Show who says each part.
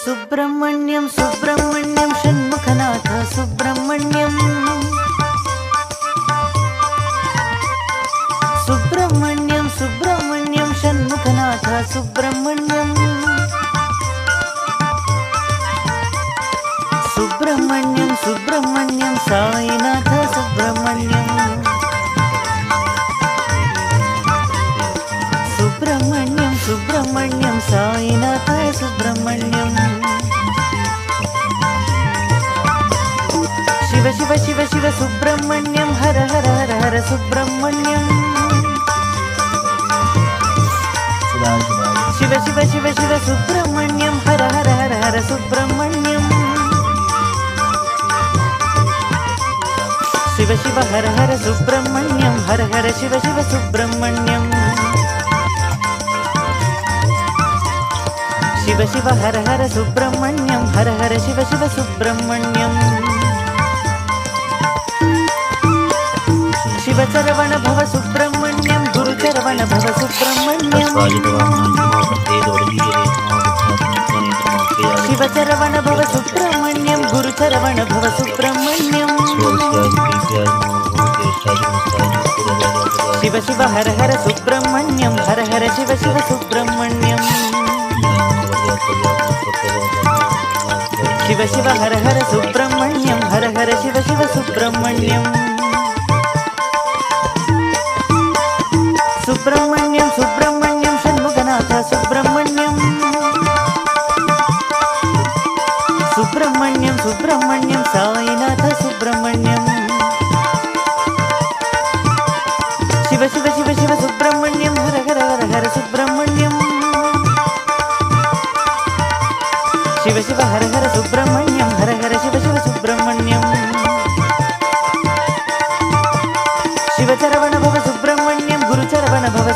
Speaker 1: सुब्रह्मण्यं सुब्रह्मण्यं षण्मुखनाथ सुब्रह्मण्यं सुब्रह्मण्यं सुब्रह्मण्यं षण्मुखनाथ सुब्रह्मण्यं सुब्रह्मण्यं सुब्रह्मण्यं साईनाथ सुब्रह्मण्यं सुब्रह्मण्यं सुब्रह्मण्यं साईनाथ सुब्रह्मण्यं शिव शिव शिव शिव सुब्रह्मण्यं हर हर हर हर सुब्रह्मण्यं शिव शिव शिव शिव सुब्रह्मण्यं हर हर हर हर सुब्रह्मण्यं शिव शिव हर हर सुब्रह्मण्यं हर हर शिव शिव सुब्रह्मण्यं शिव शिव हर हर सुब्रह्मण्यं हर हर शिव शिव सुब्रह्मण्यं शिव चरवण भव सुब्रह्मण्यं गुरु चरवण भव सुब्रह्मण्यं शिव चरवण भव सुब्रह्मण्यं गुरु चरवण भव सुब्रह्मण्यं शिव शिव हर हर सुब्रह्मण्यं हर हर शिव शिव सुब्रह्मण्यं शिव शिव हर हर सुब्रह्मण्यं हर हर शिव शिव सुब्रह्मण्यं सुब्रह्मण्यं सुब्रह्मण्यं षण्मुखनाथ सुब्रह्मण्यं सुब्रह्मण्यं सुब्रह्मण्यं साईनाथ सुब्रह्मण्यं शिव शिव शिव शिव सुब्रह्मण्यं हर हर हर हर सुब्रह्मण्यं शिव शिव हर हर सुब्रह्मण्यं हर हर शिव शिव सुब्रह्मण्यं शिव चरवण भव सुब्रह्मण्यं गुरु चरवण भव